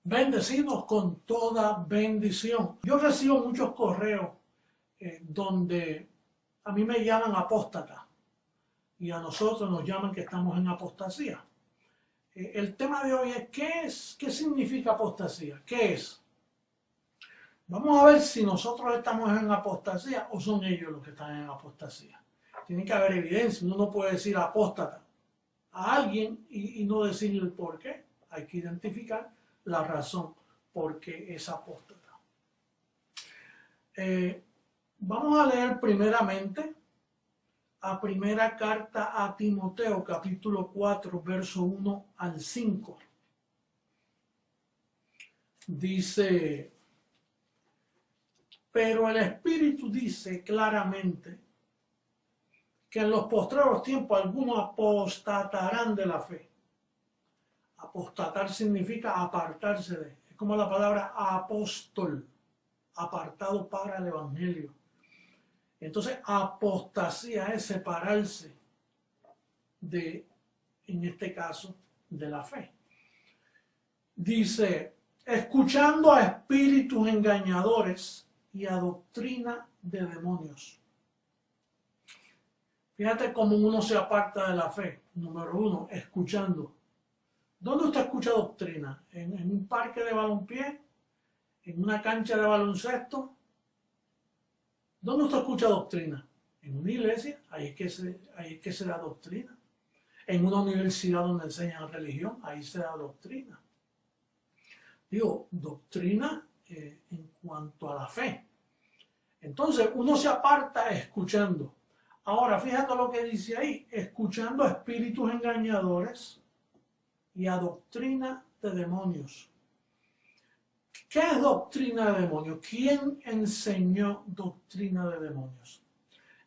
Bendecidos con toda bendición. Yo recibo muchos correos donde a mí me llaman apóstata y a nosotros nos llaman que estamos en apostasía. El tema de hoy es ¿qué significa apostasía? ¿Qué es? Vamos a ver si nosotros estamos en apostasía o son ellos los que están en apostasía. Tiene que haber evidencia. Uno no puede decir apóstata a alguien y no decirle el por qué. Hay que identificar la razón por qué es apóstata. Vamos a leer primeramente a primera carta a Timoteo, capítulo 4, verso 1 al 5. Dice: pero el Espíritu dice claramente que en los postreros tiempos algunos apostatarán de la fe. Apostatar significa apartarse de. Es como la palabra apóstol, apartado para el Evangelio. Entonces, apostasía es separarse de, en este caso, de la fe. Dice, escuchando a espíritus engañadores y a doctrina de demonios. Fíjate cómo uno se aparta de la fe. Número uno, escuchando. ¿Dónde usted escucha doctrina? ¿En un parque de balompié? ¿En una cancha de baloncesto? ¿Dónde usted escucha doctrina? En una iglesia, ahí es que se da doctrina. En una universidad donde enseñan religión, ahí se da doctrina. Digo, doctrina en cuanto a la fe. Entonces, uno se aparta escuchando. Ahora, fíjate lo que dice ahí, escuchando a espíritus engañadores y a doctrina de demonios. ¿Qué es doctrina de demonios? ¿Quién enseñó doctrina de demonios?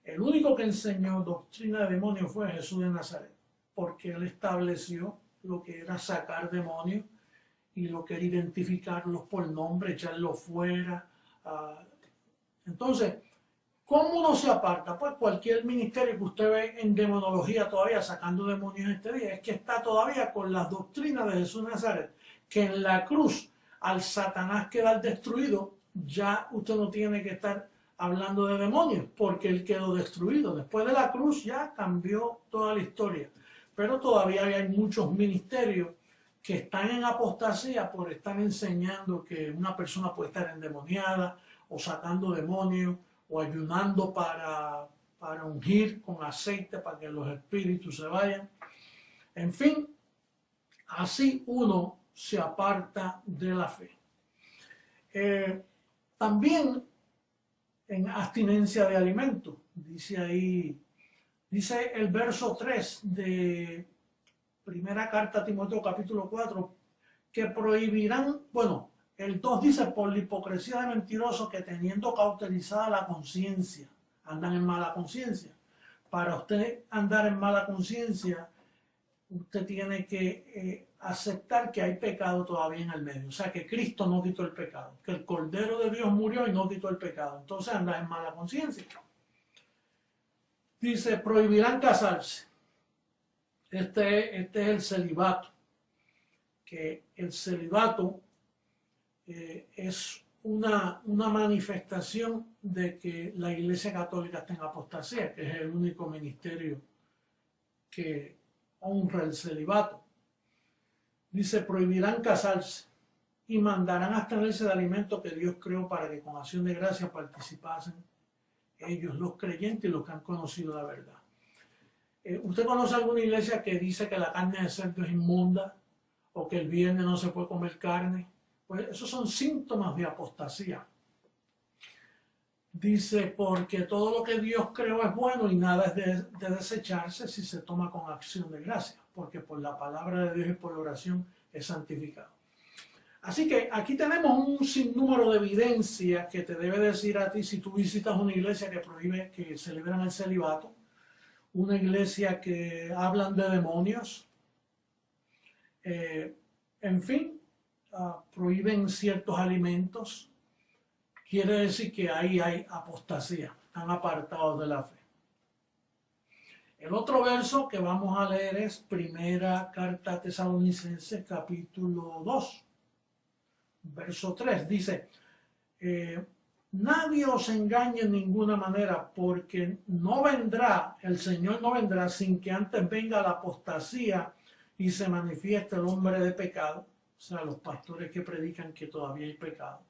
El único que enseñó doctrina de demonios fue Jesús de Nazaret, porque él estableció lo que era sacar demonios y lo que era identificarlos por nombre, echarlos fuera. Entonces, ¿cómo uno se aparta? Pues cualquier ministerio que usted ve en demonología todavía sacando demonios este día, es que está todavía con las doctrinas de Jesús de Nazaret, que en la cruz, al Satanás quedar destruido, ya usted no tiene que estar hablando de demonios, porque él quedó destruido. Después de la cruz ya cambió toda la historia. Pero todavía hay muchos ministerios que están en apostasía por estar enseñando que una persona puede estar endemoniada o sacando demonios o ayunando para ungir con aceite para que los espíritus se vayan. En fin, así uno se aparta de la fe. También en abstinencia de alimentos, dice ahí, dice el verso 3 de primera carta a Timoteo capítulo 4, que prohibirán, bueno, el 2 dice, por la hipocresía de mentirosos que teniendo cauterizada la conciencia, andan en mala conciencia. Para usted andar en mala conciencia, usted tiene que aceptar que hay pecado todavía en el medio. O sea, que Cristo no quitó el pecado, que el Cordero de Dios murió y no quitó el pecado. Entonces anda en mala conciencia. Dice, prohibirán casarse. Este es el celibato. Que el celibato es una manifestación de que la Iglesia Católica está en apostasía, que es el único ministerio que honra el celibato. Dice, prohibirán casarse y mandarán abstenerse de alimentos que Dios creó para que con acción de gracia participasen ellos, los creyentes y los que han conocido la verdad. ¿Usted conoce alguna iglesia que dice que la carne de cerdo es inmunda o que el viernes no se puede comer carne? Pues esos son síntomas de apostasía. Dice, porque todo lo que Dios creó es bueno y nada es de desecharse si se toma con acción de gracia, porque por la palabra de Dios y por la oración es santificado. Así que aquí tenemos un sinnúmero de evidencias que te debe decir a ti si tú visitas una iglesia que prohíbe que celebran el celibato, una iglesia que hablan de demonios, en fin, prohíben ciertos alimentos. Quiere decir que ahí hay apostasía, están apartados de la fe. El otro verso que vamos a leer es Primera Carta a Tesalonicenses, capítulo 2. verso 3, dice, nadie os engañe en ninguna manera, porque no vendrá, el Señor no vendrá sin que antes venga la apostasía y se manifieste el hombre de pecado, o sea, los pastores que predican que todavía hay pecado,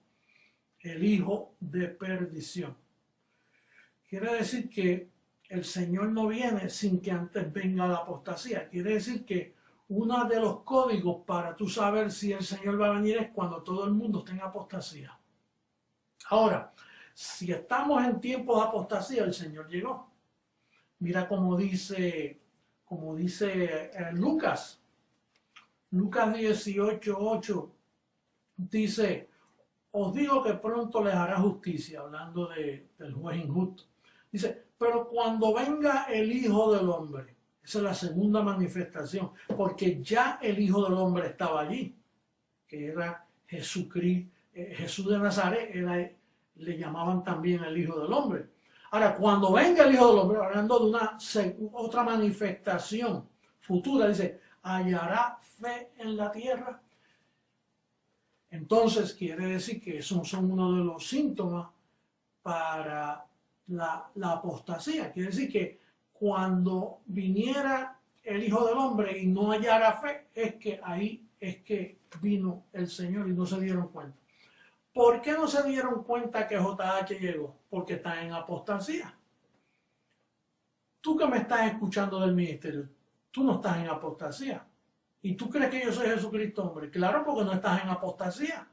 el hijo de perdición. Quiere decir que el Señor no viene sin que antes venga la apostasía. Quiere decir que uno de los códigos para tú saber si el Señor va a venir es cuando todo el mundo esté en apostasía. Ahora, si estamos en tiempos de apostasía, el Señor llegó. Mira cómo dice Lucas 18:8, dice, os digo que pronto les hará justicia, hablando del juez injusto. Dice, pero cuando venga el Hijo del Hombre, esa es la segunda manifestación, porque ya el Hijo del Hombre estaba allí, que era Jesucristo, Jesús de Nazaret, le llamaban también el Hijo del Hombre. Ahora, cuando venga el Hijo del Hombre, hablando de otra manifestación futura, dice, hallará fe en la tierra. Entonces quiere decir que esos son uno de los síntomas para la apostasía. Quiere decir que cuando viniera el Hijo del Hombre y no hallara fe, es que ahí es que vino el Señor y no se dieron cuenta. ¿Por qué no se dieron cuenta que JH llegó? Porque está en apostasía. Tú que me estás escuchando del ministerio, tú no estás en apostasía. ¿Y tú crees que yo soy Jesucristo, hombre? Claro, porque no estás en apostasía.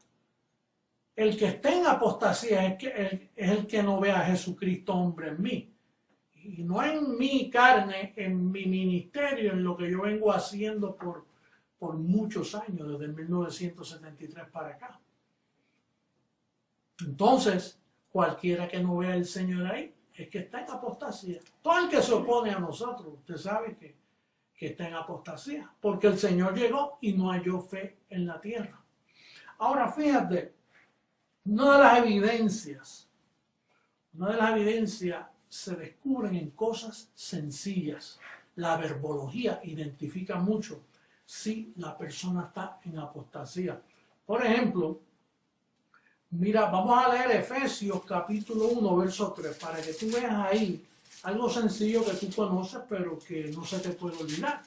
El que esté en apostasía es el que no ve a Jesucristo, hombre, en mí. Y no en mi carne, en mi ministerio, en lo que yo vengo haciendo por muchos años, desde 1973 para acá. Entonces, cualquiera que no vea al Señor ahí, es que está en apostasía. Todo el que se opone a nosotros, usted sabe que está en apostasía, porque el Señor llegó y no halló fe en la tierra. Ahora, fíjate, una de las evidencias se descubren en cosas sencillas. La verbología identifica mucho si la persona está en apostasía. Por ejemplo, mira, vamos a leer Efesios capítulo 1, verso 3, para que tú veas ahí algo sencillo que tú conoces, pero que no se te puede olvidar.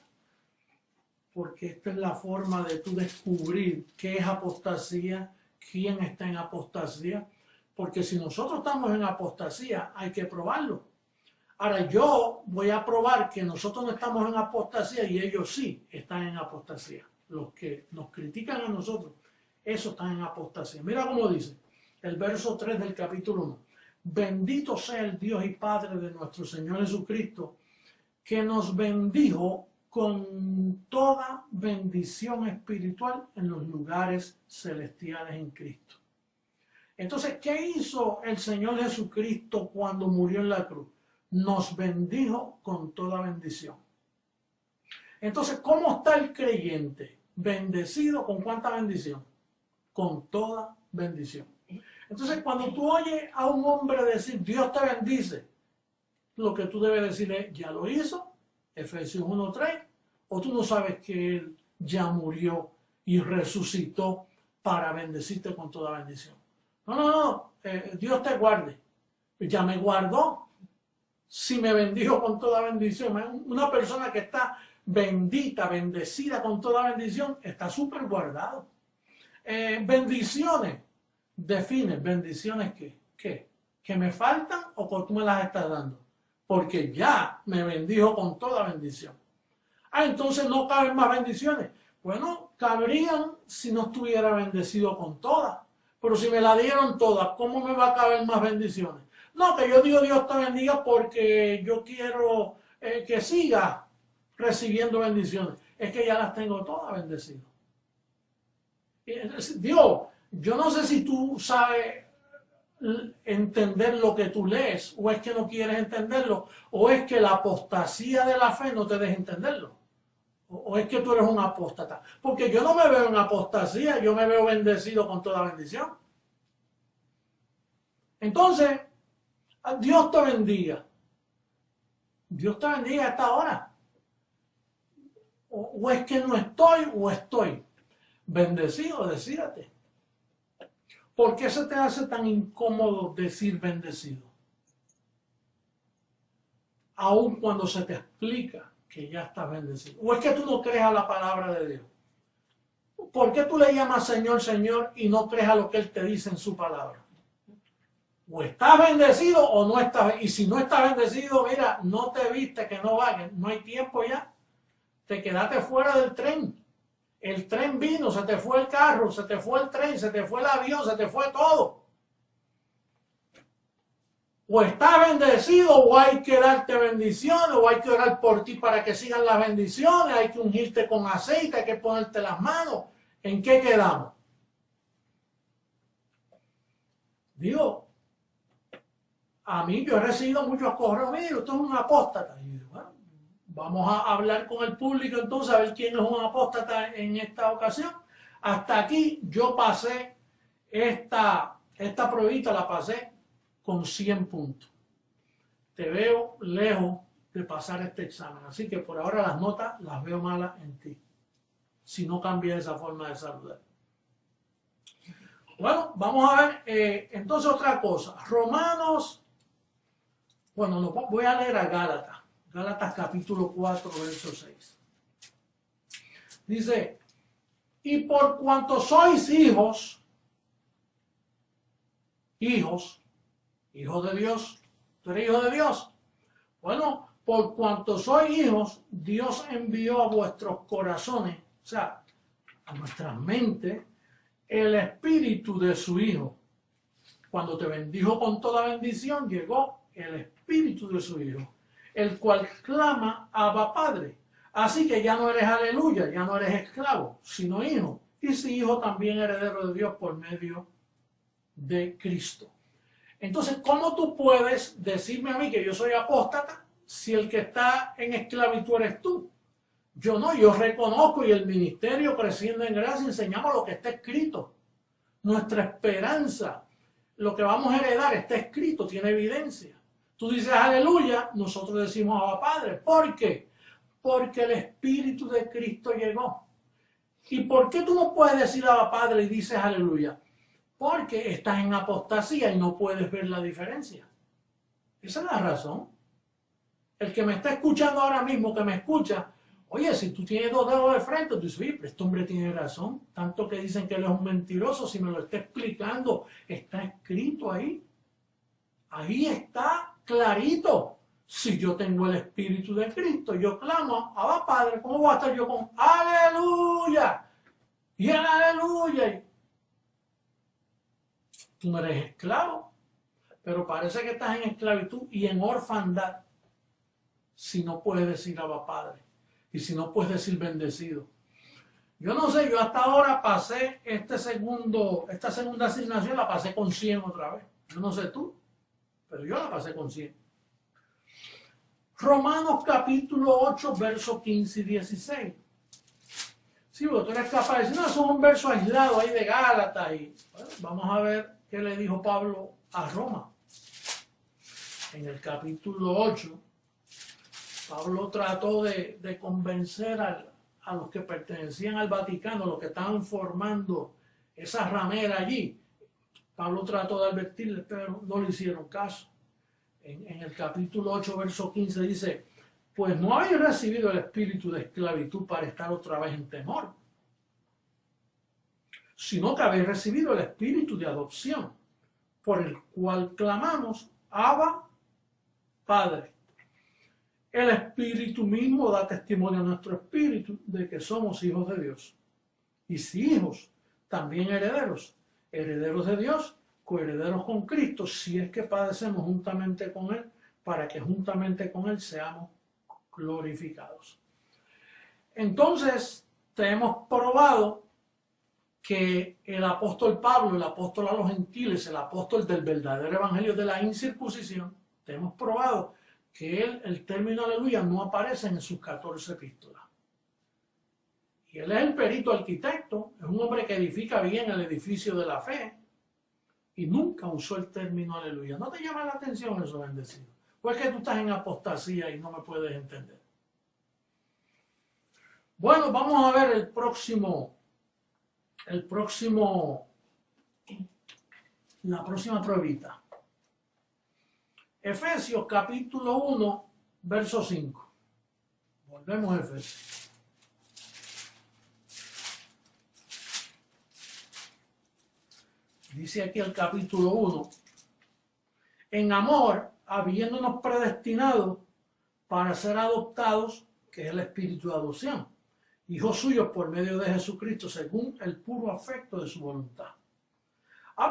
Porque esta es la forma de tú descubrir qué es apostasía, quién está en apostasía. Porque si nosotros estamos en apostasía, hay que probarlo. Ahora yo voy a probar que nosotros no estamos en apostasía y ellos sí están en apostasía. Los que nos critican a nosotros, esos están en apostasía. Mira cómo dice el verso 3 del capítulo 1. Bendito sea el Dios y Padre de nuestro Señor Jesucristo, que nos bendijo con toda bendición espiritual en los lugares celestiales en Cristo. Entonces, ¿qué hizo el Señor Jesucristo cuando murió en la cruz? Nos bendijo con toda bendición. Entonces, ¿cómo está el creyente? Bendecido con ¿cuánta bendición? Con toda bendición. Entonces, cuando tú oyes a un hombre decir, Dios te bendice, lo que tú debes decir es, ¿ya lo hizo? Efesios 1:3. O tú no sabes que Él ya murió y resucitó para bendecirte con toda bendición. No. Dios te guarde. Ya me guardó. Si me bendijo con toda bendición. Una persona que está bendita, bendecida con toda bendición, está súper guardado. Bendiciones. Define, bendiciones ¿qué? ¿Que me faltan o que tú me las estás dando? Porque ya me bendijo con toda bendición. Entonces no caben más bendiciones. Bueno, cabrían si no estuviera bendecido con todas. Pero si me la dieron todas, ¿cómo me va a caber más bendiciones? No, que yo digo Dios te bendiga porque yo quiero que siga recibiendo bendiciones. Es que ya las tengo todas bendecidas. Dios, yo no sé si tú sabes entender lo que tú lees, o es que no quieres entenderlo, o es que la apostasía de la fe no te deja entenderlo, o es que tú eres un apóstata. Porque yo no me veo en apostasía, yo me veo bendecido con toda bendición. Entonces, Dios te bendiga. Dios te bendiga a esta hora. O es que no estoy o estoy. Bendecido, decídate. ¿Por qué se te hace tan incómodo decir bendecido? Aun cuando se te explica que ya estás bendecido. ¿O es que tú no crees a la palabra de Dios? ¿Por qué tú le llamas Señor, Señor y no crees a lo que Él te dice en su palabra? O estás bendecido o no estás. Y si no estás bendecido, mira, no te viste, que no vayas, no hay tiempo ya. Te quedaste fuera del tren. El tren vino, se te fue el carro, se te fue el tren, se te fue el avión, se te fue todo. O estás bendecido o hay que darte bendiciones, o hay que orar por ti para que sigan las bendiciones, hay que ungirte con aceite, hay que ponerte las manos. ¿En qué quedamos? Digo, a mí yo he recibido muchos correos, mire, usted es un apóstata. Y digo, bueno, vamos a hablar con el público entonces a ver quién es un apóstata en esta ocasión. Hasta aquí yo pasé esta pruebita, la pasé con 100 puntos. Te veo lejos de pasar este examen, así que por ahora las notas las veo malas en ti, si no cambias esa forma de saludar. Bueno, vamos a ver entonces otra cosa. Romanos, bueno, no, voy a leer a Gálatas. Gálatas capítulo 4, verso 6. Dice, y por cuanto sois hijos de Dios, ¿tú eres hijo de Dios? Bueno, por cuanto sois hijos, Dios envió a vuestros corazones, o sea, a nuestras mentes, el espíritu de su Hijo. Cuando te bendijo con toda bendición, llegó el espíritu de su Hijo, el cual clama Abba Padre. Así que ya no eres aleluya, ya no eres esclavo, sino hijo. Y si hijo, también heredero de Dios por medio de Cristo. Entonces, ¿cómo tú puedes decirme a mí que yo soy apóstata si el que está en esclavitud eres tú? Yo no, yo reconozco y el ministerio Creciendo en Gracia enseñamos lo que está escrito. Nuestra esperanza, lo que vamos a heredar está escrito, tiene evidencia. Tú dices aleluya, nosotros decimos Abba Padre. ¿Por qué? Porque el Espíritu de Cristo llegó. ¿Y por qué tú no puedes decir Abba Padre y dices aleluya? Porque estás en apostasía y no puedes ver la diferencia. Esa es la razón. El que me está escuchando ahora mismo, que me escucha, oye, si tú tienes dos dedos de frente, tú dices, oye, pero este hombre tiene razón. Tanto que dicen que él es un mentiroso, si me lo está explicando, está escrito ahí. Ahí está clarito. Si yo tengo el Espíritu de Cristo, yo clamo, Abba Padre, ¿cómo voy a estar yo con aleluya? Y el aleluya. Tú no eres esclavo, pero parece que estás en esclavitud y en orfandad si no puedes decir Abba Padre y si no puedes decir bendecido. Yo no sé, yo hasta ahora pasé esta segunda asignación, la pasé con 100 otra vez. Yo no sé tú, pero yo la pasé con 100. Romanos capítulo 8, versos 15 y 16. Sí, porque tú eres capaz de decir, no, eso es un verso aislado ahí de Gálatas. Y bueno, vamos a ver qué le dijo Pablo a Roma. En el capítulo 8, Pablo trató de convencer a los que pertenecían al Vaticano, los que estaban formando esa ramera allí. Pablo trató de advertirles, pero no le hicieron caso. En el capítulo 8, verso 15 dice, pues no habéis recibido el espíritu de esclavitud para estar otra vez en temor, sino que habéis recibido el espíritu de adopción, por el cual clamamos, Abba, Padre. El Espíritu mismo da testimonio a nuestro espíritu de que somos hijos de Dios. Y si hijos, también herederos, herederos de Dios, coherederos con Cristo, si es que padecemos juntamente con Él, para que juntamente con Él seamos glorificados. Entonces, te hemos probado que el apóstol Pablo, el apóstol a los gentiles, el apóstol del verdadero evangelio de la incircuncisión, te hemos probado que el término aleluya no aparece en sus 14 epístolas. Y él es el perito arquitecto, es un hombre que edifica bien el edificio de la fe y nunca usó el término aleluya. ¿No te llama la atención eso, bendecido? Pues que tú estás en apostasía y no me puedes entender. Bueno, vamos a ver el próximo la próxima pruebita. Efesios capítulo 1, verso 5. Volvemos a Efesios. Dice aquí el capítulo 1. En amor, habiéndonos predestinado para ser adoptados, que es el espíritu de adopción, hijos suyos por medio de Jesucristo, según el puro afecto de su voluntad.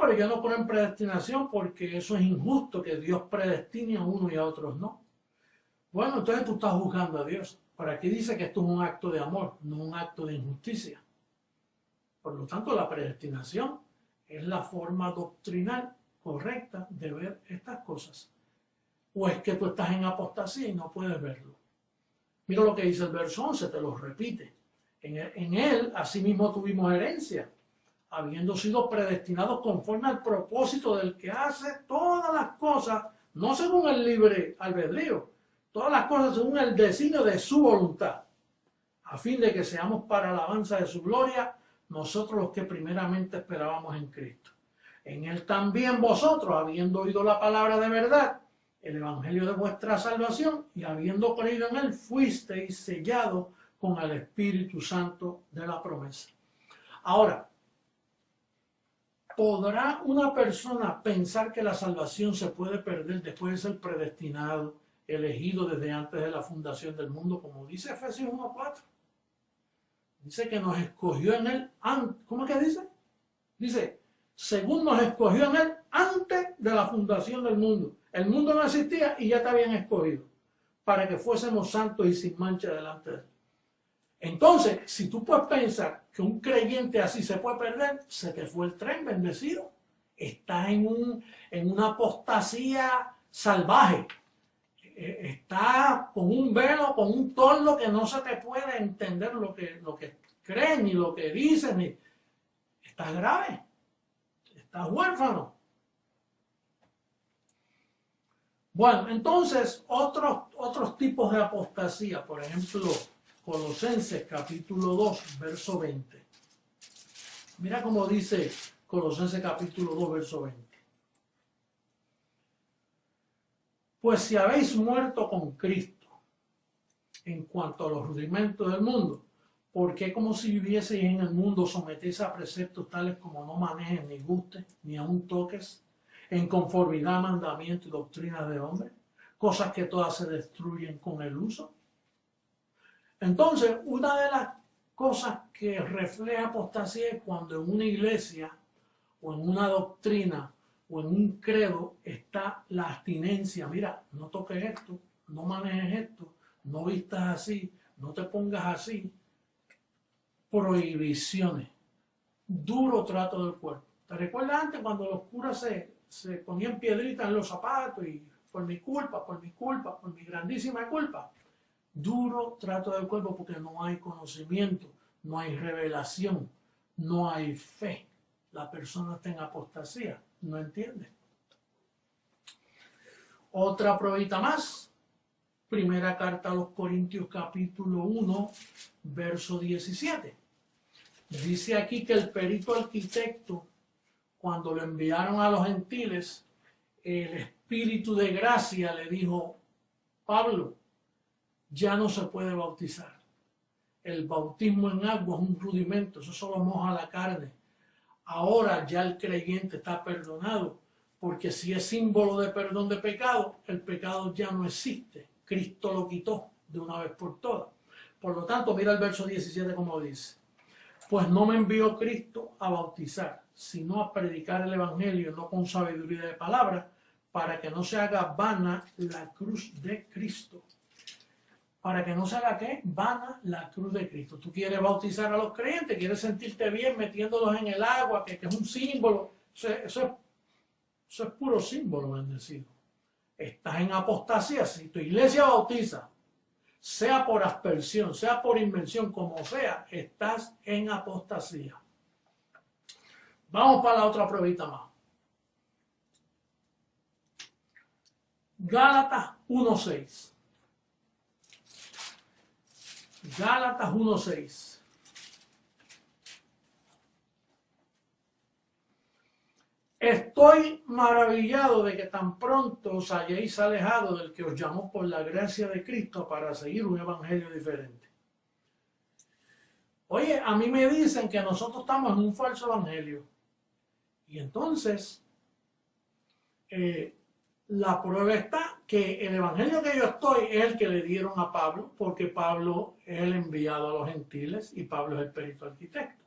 Pero ya no ponen predestinación porque eso es injusto, que Dios predestine a uno y a otros no. Bueno, entonces tú estás juzgando a Dios. Pero aquí dice que esto es un acto de amor, no un acto de injusticia. Por lo tanto, la predestinación es la forma doctrinal correcta de ver estas cosas. O es que tú estás en apostasía y no puedes verlo. Mira lo que dice el verso 11, te lo repite. En él, asimismo, tuvimos herencia, habiendo sido predestinados conforme al propósito del que hace todas las cosas, no según el libre albedrío, todas las cosas según el designio de su voluntad, a fin de que seamos para alabanza de su gloria, nosotros los que primeramente esperábamos en Cristo. En él también vosotros, habiendo oído la palabra de verdad, el evangelio de vuestra salvación, y habiendo creído en él, fuisteis sellados con el Espíritu Santo de la promesa. Ahora, ¿podrá una persona pensar que la salvación se puede perder después de ser predestinado, elegido desde antes de la fundación del mundo, como dice Efesios 1:4? Dice que nos escogió en él antes. ¿Cómo es que dice? Dice, según nos escogió en él antes de la fundación del mundo. El mundo no existía y ya te habían escogido para que fuésemos santos y sin mancha delante de él. Entonces, si tú puedes pensar que un creyente así se puede perder, se te fue el tren, bendecido. Estás en una apostasía salvaje. Está con un velo, con un toldo que no se te puede entender lo que crees, ni lo que dices, ni... Estás grave, estás huérfano. Bueno, entonces, otros tipos de apostasía, por ejemplo, Colosenses capítulo 2, verso 20. Mira cómo dice Colosenses capítulo 2, verso 20. Pues si habéis muerto con Cristo en cuanto a los rudimentos del mundo, ¿por qué como si vivieseis en el mundo sometéis a preceptos tales como no manejes ni gustes, ni aun toques, en conformidad a mandamientos y doctrinas de hombres, cosas que todas se destruyen con el uso? Entonces, una de las cosas que refleja apostasía es cuando en una iglesia o en una doctrina o en un credo está la abstinencia. Mira, no toques esto, no manejes esto, no vistas así, no te pongas así. Prohibiciones, duro trato del cuerpo. ¿Te recuerdas antes cuando los curas se ponían piedritas en los zapatos y por mi culpa, por mi grandísima culpa? Duro trato del cuerpo porque no hay conocimiento, no hay revelación, no hay fe. La persona está en apostasía, no entiende. Otra pruebita más. Primera carta a los Corintios capítulo 1, verso 17. Dice aquí que el perito arquitecto, cuando lo enviaron a los gentiles, el Espíritu de gracia le dijo, Pablo, ya no se puede bautizar. El bautismo en agua es un rudimento, eso solo moja la carne. Ahora ya el creyente está perdonado, porque si es símbolo de perdón de pecado, el pecado ya no existe. Cristo lo quitó de una vez por todas. Por lo tanto, mira el verso 17 como dice. Pues no me envió Cristo a bautizar, sino a predicar el evangelio, no con sabiduría de palabras, para que no se haga vana la cruz de Cristo. Para que no se haga ¿qué? Vana la cruz de Cristo. Tú quieres bautizar a los creyentes, quieres sentirte bien metiéndolos en el agua, que es un símbolo. Eso es puro símbolo, bendecido. Estás en apostasía. Si tu iglesia bautiza, sea por aspersión, sea por inmersión, como sea, estás en apostasía. Vamos para la otra pruebita más. Gálatas 1:6. Gálatas 1:6. Estoy maravillado de que tan pronto os hayáis alejado del que os llamó por la gracia de Cristo para seguir un evangelio diferente. Oye, a mí me dicen que nosotros estamos en un falso evangelio. Y entonces, la prueba está que el evangelio que yo estoy es el que le dieron a Pablo, porque Pablo es el enviado a los gentiles y Pablo es el perito arquitecto.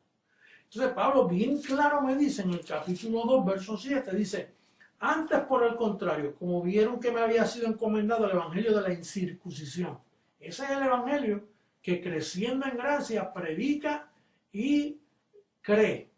Entonces Pablo bien claro me dice en el capítulo 2, verso 7, dice, antes por el contrario, como vieron que me había sido encomendado el evangelio de la incircuncisión. Ese es el evangelio que creciendo en gracia predica y cree.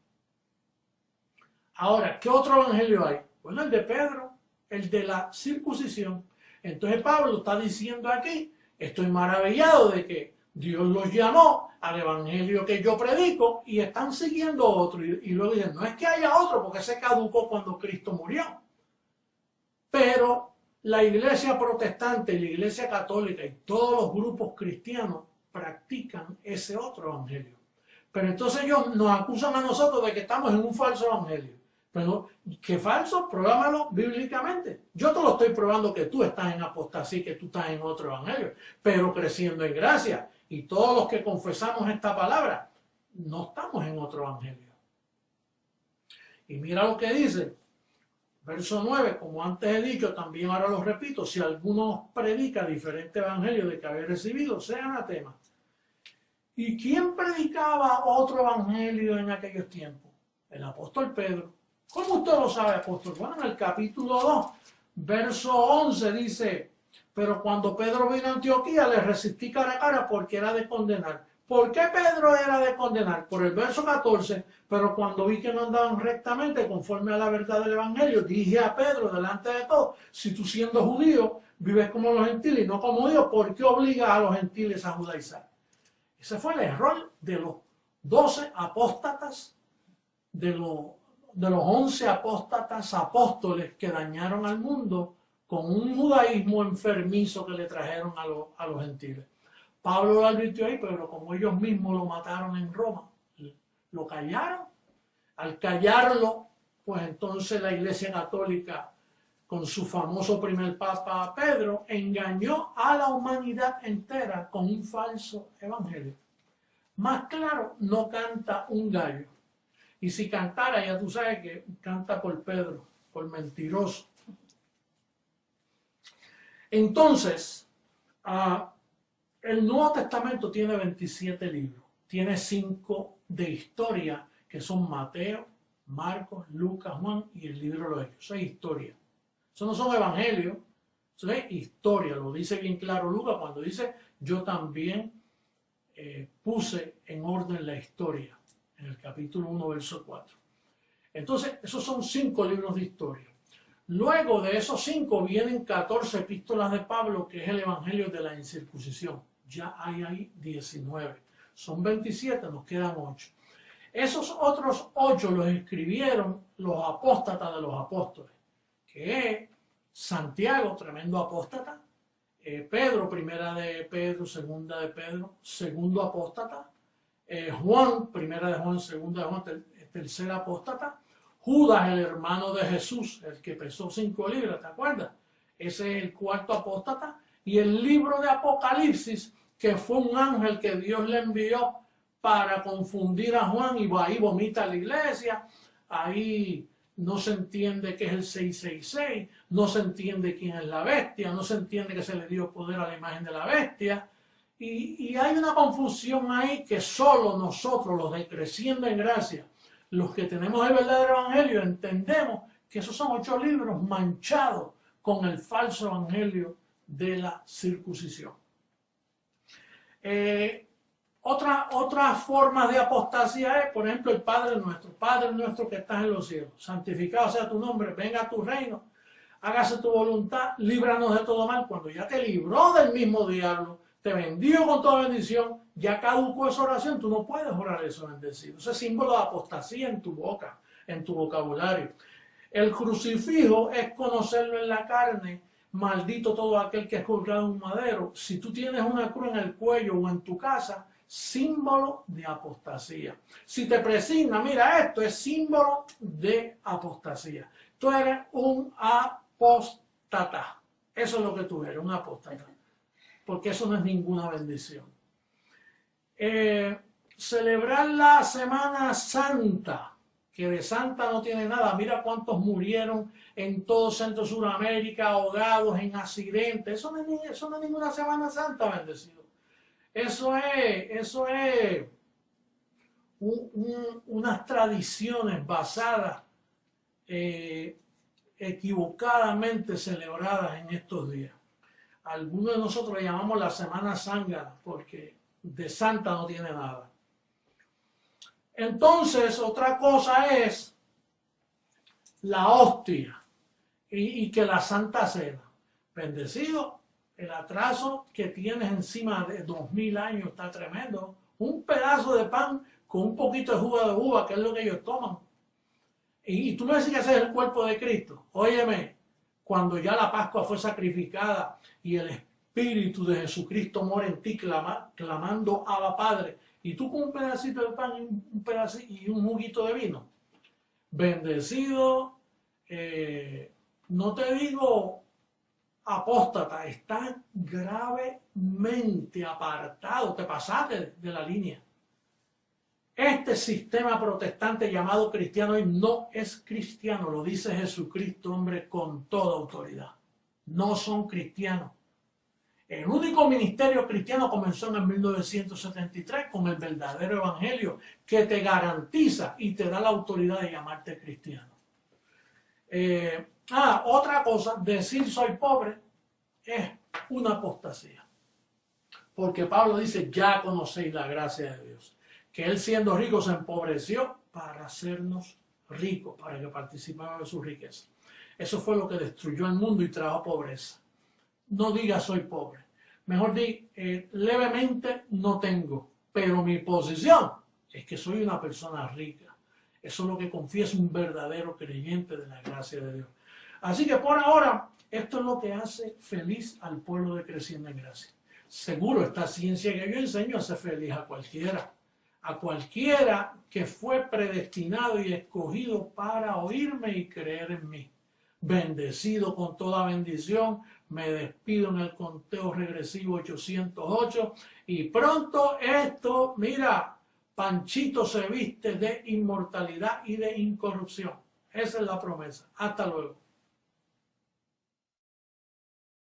Ahora, ¿qué otro evangelio hay? Bueno, el de Pedro, el de la circuncisión. Entonces Pablo está diciendo aquí, estoy maravillado de que Dios los llamó al evangelio que yo predico y están siguiendo otro. Y luego dicen, no es que haya otro porque se caducó cuando Cristo murió. Pero la iglesia protestante y la iglesia católica y todos los grupos cristianos practican ese otro evangelio. Pero entonces ellos nos acusan a nosotros de que estamos en un falso evangelio. Pero, ¿qué falso? Pruébamelo bíblicamente. Yo te lo estoy probando que tú estás en apostasía, que tú estás en otro evangelio, pero creciendo en gracia. Y todos los que confesamos esta palabra, no estamos en otro evangelio. Y mira lo que dice, verso 9, como antes he dicho, también ahora lo repito, si alguno predica diferente evangelio de que habéis recibido, sea anatema. ¿Y quién predicaba otro evangelio en aquellos tiempos? El apóstol Pedro. ¿Cómo usted lo sabe, apóstol? Bueno, en el capítulo 2, verso 11 dice, pero cuando Pedro vino a Antioquía le resistí cara a cara porque era de condenar. ¿Por qué Pedro era de condenar? Por el verso 14, pero cuando vi que no andaban rectamente conforme a la verdad del evangelio, dije a Pedro delante de todos, si tú siendo judío vives como los gentiles y no como Dios, ¿por qué obligas a los gentiles a judaizar? Ese fue el error de los 12 apóstatas, de los 11 apóstatas apóstoles que dañaron al mundo con un judaísmo enfermizo que le trajeron a los gentiles. Pablo lo advirtió ahí, pero como ellos mismos lo mataron en Roma, lo callaron. Al callarlo, pues entonces la Iglesia Católica, con su famoso primer papa Pedro, engañó a la humanidad entera con un falso evangelio. Más claro, no canta un gallo. Y si cantara, ya tú sabes que canta por Pedro, por mentiroso. Entonces, el Nuevo Testamento tiene 27 libros. Tiene 5 de historia, que son Mateo, Marcos, Lucas, Juan y el libro de los Hechos. Eso es historia. Eso no son evangelios, eso es historia. Lo dice bien claro Lucas cuando dice, yo también puse en orden la historia, en el capítulo 1, verso 4. Entonces, esos son 5 libros de historia. Luego de esos 5 vienen 14 epístolas de Pablo, que es el evangelio de la incircuncisión. Ya hay ahí 19. Son 27, nos quedan 8. Esos otros 8 los escribieron los apóstatas de los apóstoles, que es Santiago, tremendo apóstata, Pedro, primera de Pedro, segunda de Pedro, segundo apóstata, Juan, primera de Juan, segunda de Juan, tercer apóstata, Judas, el hermano de Jesús, el que pesó 5 libras, ¿te acuerdas? Ese es el cuarto apóstata. Y el libro de Apocalipsis, que fue un ángel que Dios le envió para confundir a Juan, y ahí vomita a la iglesia, ahí no se entiende qué es el 666, no se entiende quién es la bestia, no se entiende que se le dio poder a la imagen de la bestia, y hay una confusión ahí que solo nosotros, los de creciendo en gracia, los que tenemos el verdadero evangelio, entendemos que esos son 8 libros manchados con el falso evangelio de la circuncisión. Otras formas de apostasía es, por ejemplo, el Padre nuestro que estás en los cielos, santificado sea tu nombre, venga a tu reino, hágase tu voluntad, líbranos de todo mal. Cuando ya te libró del mismo diablo, te bendijo con toda bendición, ya caducó esa oración, tú no puedes orar eso bendecido. Ese es símbolo de apostasía en tu boca, en tu vocabulario. El crucifijo es conocerlo en la carne, maldito todo aquel que es colgado en un madero. Si tú tienes una cruz en el cuello o en tu casa, símbolo de apostasía. Si te presigna, mira, esto es símbolo de apostasía. Tú eres un apóstata. Eso es lo que tú eres, un apóstata. Porque eso no es ninguna bendición. Celebrar la Semana Santa, que de santa no tiene nada. Mira cuántos murieron en todo Centro Suramérica, ahogados en accidentes. Eso no es ninguna Semana Santa, bendecido. Eso es unas tradiciones basadas, equivocadamente celebradas en estos días. Algunos de nosotros le llamamos la Semana Zángana, porque de santa no tiene nada. Entonces, otra cosa es la hostia y que la Santa Cena. Bendecido, el atraso que tienes encima de 2000 años está tremendo. Un pedazo de pan con un poquito de jugo de uva, que es lo que ellos toman. Y tú me decís que ese es el cuerpo de Cristo. Óyeme, cuando ya la Pascua fue sacrificada y el Espíritu de Jesucristo mora en ti clamando Abba Padre, y tú con un pedacito de pan y un juguito de vino, bendecido, no te digo apóstata, estás gravemente apartado, te pasaste de la línea. Este sistema protestante llamado cristiano hoy no es cristiano, lo dice Jesucristo, hombre, con toda autoridad. No son cristianos. El único ministerio cristiano comenzó en el 1973 con el verdadero evangelio que te garantiza y te da la autoridad de llamarte cristiano. Otra cosa, decir soy pobre es una apostasía. Porque Pablo dice, ya conocéis la gracia de Dios. Que él siendo rico se empobreció para hacernos ricos, para que participáramos de su riqueza. Eso fue lo que destruyó el mundo y trajo pobreza. No digas soy pobre. Mejor di, levemente no tengo, pero mi posición es que soy una persona rica. Eso es lo que confiesa un verdadero creyente de la gracia de Dios. Así que por ahora, esto es lo que hace feliz al pueblo de Creciendo en Gracia. Seguro esta ciencia que yo enseño hace feliz a cualquiera. A cualquiera que fue predestinado y escogido para oírme y creer en mí. Bendecido con toda bendición, me despido en el conteo regresivo 808 y pronto esto, mira, Panchito se viste de inmortalidad y de incorrupción. Esa es la promesa. Hasta luego.